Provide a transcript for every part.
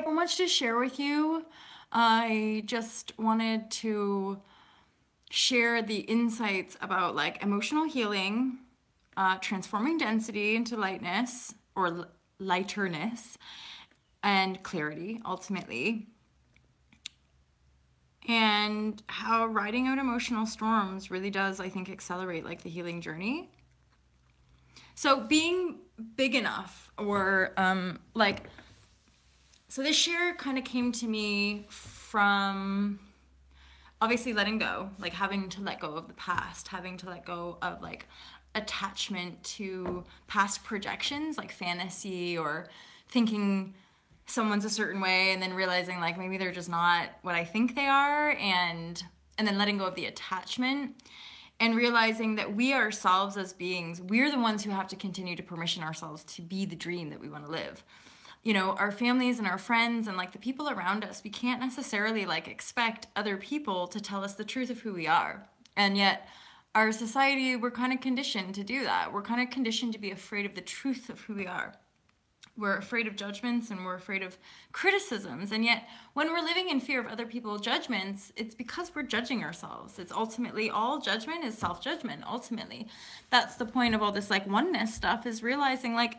like much to share with you. I just wanted to share the insights about like emotional healing, transforming density into lightness or lighterness and clarity ultimately, and how riding out emotional storms really does, I think, accelerate like the healing journey. So being big enough or so this share kind of came to me from obviously letting go, like having to let go of the past, having to let go of like attachment to past projections, like fantasy or thinking someone's a certain way and then realizing like maybe they're just not what I think they are, and then letting go of the attachment and realizing that we ourselves as beings, we're the ones who have to continue to permission ourselves to be the dream that we want to live. You know, our families and our friends and like the people around us, we can't necessarily like expect other people to tell us the truth of who we are. And yet our society, we're kind of conditioned to do that. We're kind of conditioned to be afraid of the truth of who we are. We're afraid of judgments and we're afraid of criticisms. And yet when we're living in fear of other people's judgments, it's because we're judging ourselves. It's ultimately, all judgment is self-judgment. Ultimately, that's the point of all this like oneness stuff, is realizing like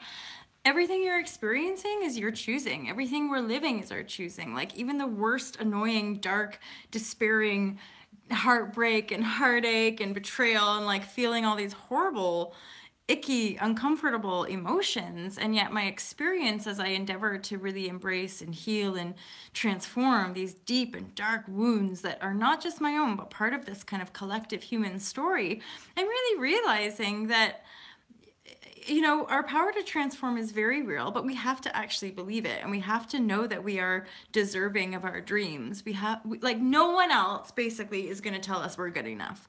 everything you're experiencing is your choosing. Everything we're living is our choosing. Like even the worst, annoying, dark, despairing heartbreak and heartache and betrayal and like feeling all these horrible, icky, uncomfortable emotions. And yet my experience as I endeavor to really embrace and heal and transform these deep and dark wounds that are not just my own, but part of this kind of collective human story, I'm really realizing that, you know, our power to transform is very real, but we have to actually believe it, and we have to know that we are deserving of our dreams. Like no one else basically is going to tell us we're good enough.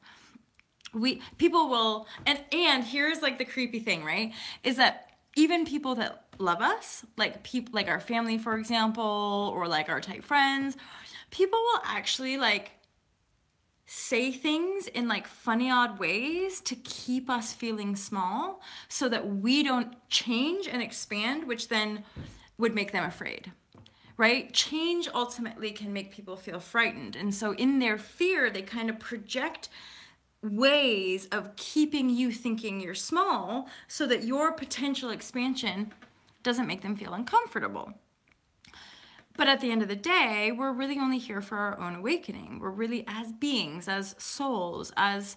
People will, and here's like the creepy thing, right? Is that even people that love us, like people like our family, for example, or like our tight friends, people will actually like say things in like funny odd ways to keep us feeling small so that we don't change and expand, which then would make them afraid, right? Change ultimately can make people feel frightened, and so in their fear they kind of project ways of keeping you thinking you're small so that your potential expansion doesn't make them feel uncomfortable. But at the end of the day, we're really only here for our own awakening. We're really, as beings, as souls, as,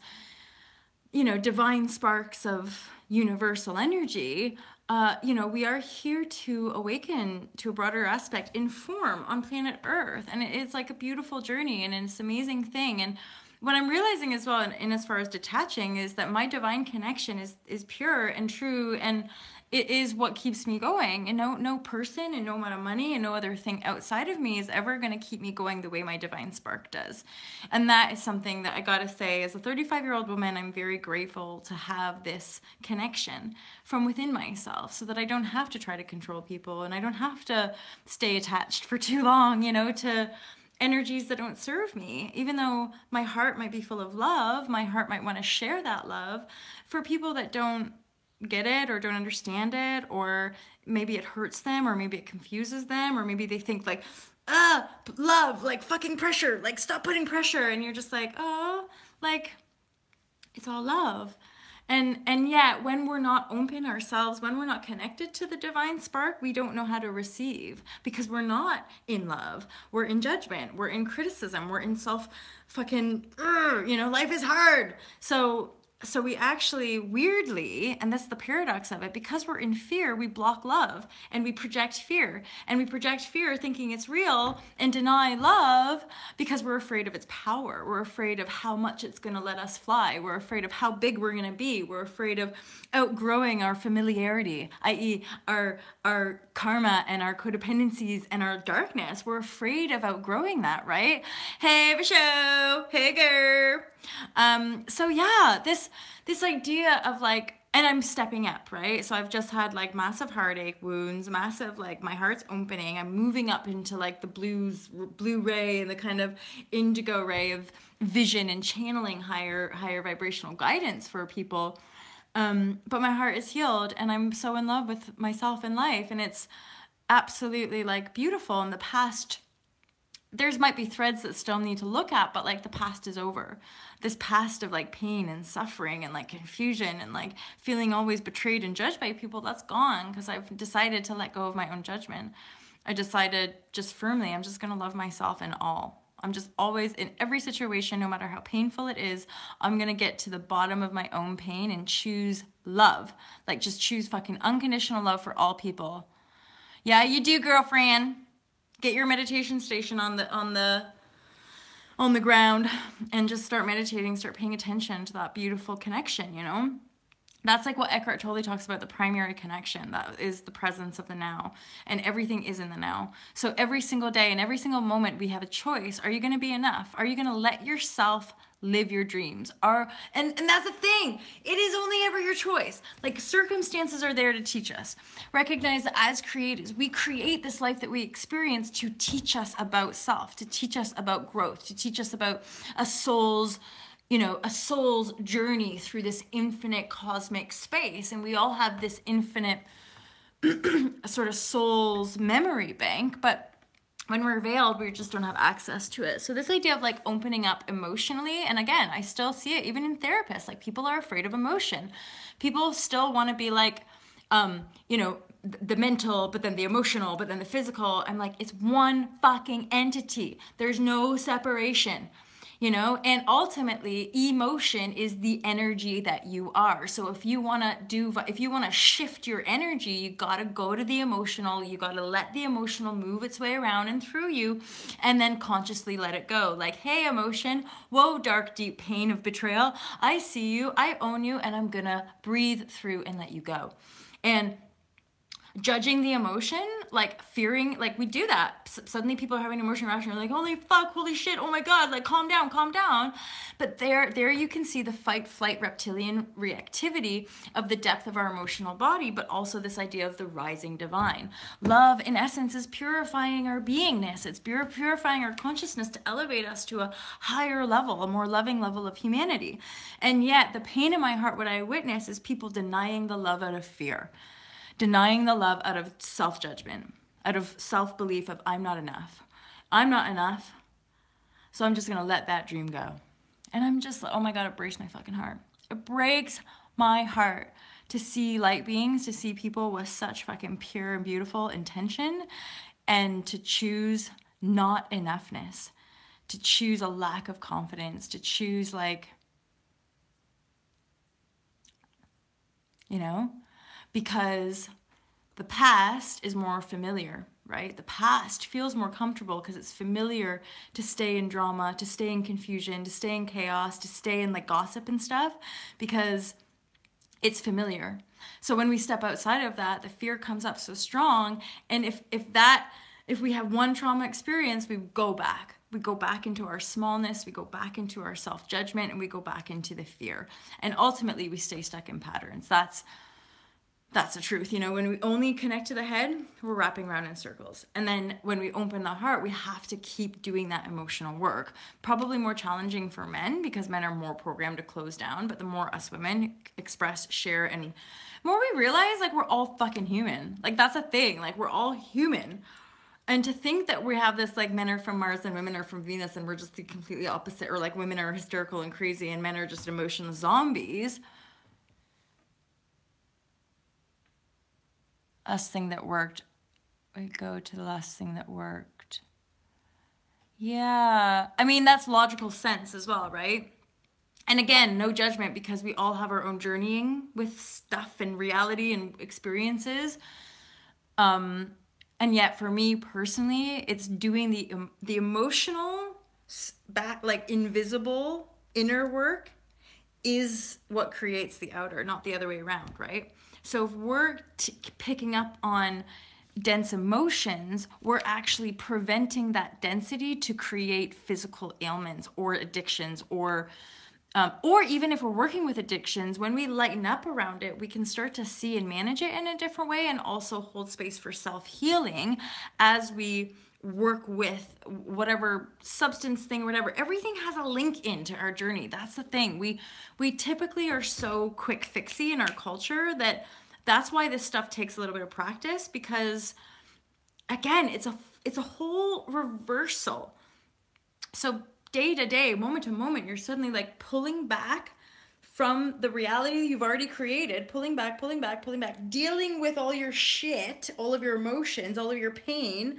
you know, divine sparks of universal energy, we are here to awaken to a broader aspect in form on planet Earth. And it's like a beautiful journey and it's an amazing thing. And what I'm realizing as well, in as far as detaching, is that my divine connection is pure and true, and it is what keeps me going. And no person and no amount of money and no other thing outside of me is ever going to keep me going the way my divine spark does. And that is something that I gotta say, as a 35-year-old woman, I'm very grateful to have this connection from within myself, so that I don't have to try to control people and I don't have to stay attached for too long, you know, to energies that don't serve me. Even though my heart might be full of love, my heart might want to share that love for people that don't get it or don't understand it, or maybe it hurts them, or maybe it confuses them, or maybe they think like, love, like fucking pressure, like stop putting pressure, and you're just like, oh, like it's all love. And yet when we're not open ourselves, when we're not connected to the divine spark, we don't know how to receive, because we're not in love. We're in judgment, we're in criticism, we're in self fucking, life is hard. So we actually, weirdly, and that's the paradox of it, because we're in fear, we block love and we project fear. And we project fear thinking it's real and deny love because we're afraid of its power. We're afraid of how much it's going to let us fly. We're afraid of how big we're going to be. We're afraid of outgrowing our familiarity, i.e. our karma and our codependencies and our darkness. We're afraid of outgrowing that, right? Hey, Michelle. Hey, girl. So yeah, this idea of like, and I'm stepping up, right? So I've just had like massive heartache wounds, massive, like my heart's opening. I'm moving up into like the blue ray and the kind of indigo ray of vision and channeling higher vibrational guidance for people. But my heart is healed and I'm so in love with myself and life. And absolutely like beautiful, and the past, there's might be threads that still need to look at, but like the past is over. This past of like pain and suffering and like confusion and like feeling always betrayed and judged by people, that's gone, because I've decided to let go of my own judgment. I decided just firmly, I'm just gonna love myself in all. I'm just always, in every situation, no matter how painful it is, I'm gonna get to the bottom of my own pain and choose love. Like, just choose fucking unconditional love for all people. Yeah, you do, girlfriend. Get your meditation station on the ground and just start meditating, start paying attention to that beautiful connection, you know? That's like what Eckhart Tolle talks about, the primary connection. That is the presence of the now. And everything is in the now. So every single day and every single moment we have a choice. Are you going to be enough? Are you going to let yourself live your dreams? And that's the thing. It is only ever your choice. Like, circumstances are there to teach us. Recognize that as creators, we create this life that we experience to teach us about self, to teach us about growth, to teach us about a soul's journey through this infinite cosmic space. And we all have this infinite sort of soul's memory bank, but when we're veiled, we just don't have access to it. So this idea of like opening up emotionally, and again, I still see it even in therapists, like people are afraid of emotion. People still want to be like, the mental, but then the emotional, but then the physical. I'm like, it's one fucking entity. There's no separation. And ultimately emotion is the energy that you are. So if you want to shift your energy, you got to go to the emotional, you got to let the emotional move its way around and through you, and then consciously let it go. Like, hey, emotion, whoa, dark, deep pain of betrayal, I see you, I own you, and I'm gonna breathe through and let you go. And judging the emotion, like fearing, like we do that. Suddenly people are having an emotional reaction. You're like, holy fuck, holy shit, oh my God, like calm down, calm down. But there you can see the fight, flight, reptilian reactivity of the depth of our emotional body, but also this idea of the rising divine. Love, in essence, is purifying our beingness. It's purifying our consciousness to elevate us to a higher level, a more loving level of humanity. And yet the pain in my heart, what I witness, is people denying the love out of fear. Denying the love out of self-judgment, out of self-belief of I'm not enough. I'm not enough, so I'm just going to let that dream go. And I'm just like, oh my God, it breaks my fucking heart. It breaks my heart to see light beings, to see people with such fucking pure and beautiful intention, and to choose not enoughness, to choose a lack of confidence, to choose because the past is more familiar, right? The past feels more comfortable because it's familiar to stay in drama, to stay in confusion, to stay in chaos, to stay in like gossip and stuff, because it's familiar. So when we step outside of that, the fear comes up so strong. And if we have one trauma experience, we go back. We go back into our smallness, we go back into our self-judgment, and we go back into the fear. And ultimately, we stay stuck in patterns. That's the truth. When we only connect to the head, we're wrapping around in circles. And then when we open the heart, we have to keep doing that emotional work. Probably more challenging for men because men are more programmed to close down. But the more us women express, share, and more we realize, like, we're all fucking human. Like, that's a thing. Like, we're all human. And to think that we have this, like, men are from Mars and women are from Venus and we're just the completely opposite, or like women are hysterical and crazy and men are just emotionless zombies. Last thing that worked. We go to the last thing that worked. Yeah. I mean, that's logical sense as well, right? And again, no judgment, because we all have our own journeying with stuff and reality and experiences. And yet for me personally, it's doing the emotional back, like invisible inner work is what creates the outer, not the other way around, right? So if we're picking up on dense emotions, we're actually preventing that density to create physical ailments or addictions, or even if we're working with addictions, when we lighten up around it, we can start to see and manage it in a different way, and also hold space for self-healing as we work with whatever substance thing or whatever. Everything has a link into our journey. That's the thing. We typically are so quick fixy in our culture that's why this stuff takes a little bit of practice, because again, it's a whole reversal. So day to day, moment to moment, you're suddenly like pulling back from the reality you've already created, pulling back, dealing with all your shit, all of your emotions, all of your pain,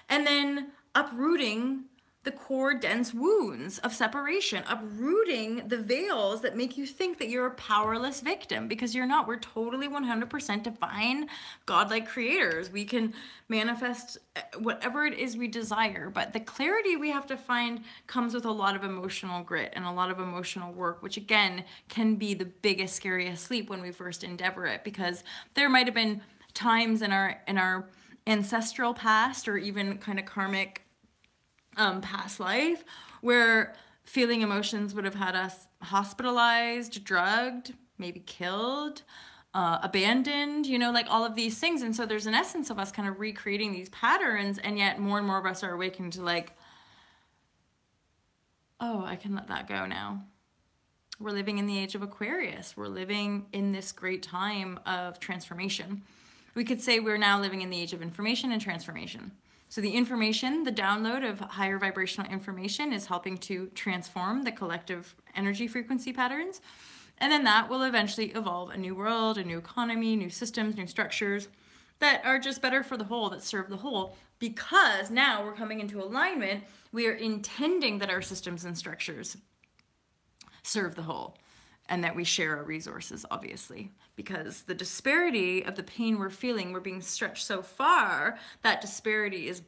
and then uprooting the core dense wounds of separation, uprooting the veils that make you think that you're a powerless victim, because you're not. We're totally 100% divine, godlike creators. We can manifest whatever it is we desire, but the clarity we have to find comes with a lot of emotional grit and a lot of emotional work, which again can be the biggest, scariest leap when we first endeavor it, because there might have been times in our ancestral past or even kind of karmic past life where feeling emotions would have had us hospitalized, drugged, maybe killed, abandoned, like all of these things. And so there's an essence of us kind of recreating these patterns, and yet more and more of us are awakening to like, oh, I can let that go now. We're living in the age of Aquarius. We're living in this great time of transformation. We could say we're now living in the age of information and transformation. So the information, the download of higher vibrational information, is helping to transform the collective energy frequency patterns. And then that will eventually evolve a new world, a new economy, new systems, new structures that are just better for the whole, that serve the whole. Because now we're coming into alignment, we are intending that our systems and structures serve the whole, and that we share our resources, obviously, because the disparity of the pain we're feeling, we're being stretched so far, that disparity is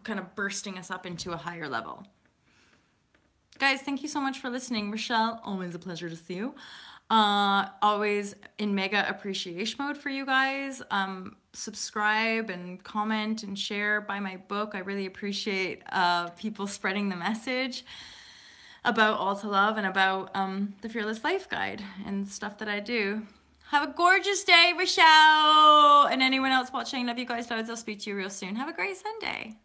kind of bursting us up into a higher level. Guys, thank you so much for listening. Rochelle, always a pleasure to see you. Always in mega appreciation mode for you guys. Subscribe and comment and share, buy my book. I really appreciate people spreading the message about All to Love and about the Fearless Life Guide and stuff that I do. Have a gorgeous day, Rochelle! And anyone else watching, love you guys loads. I'll speak to you real soon. Have a great Sunday.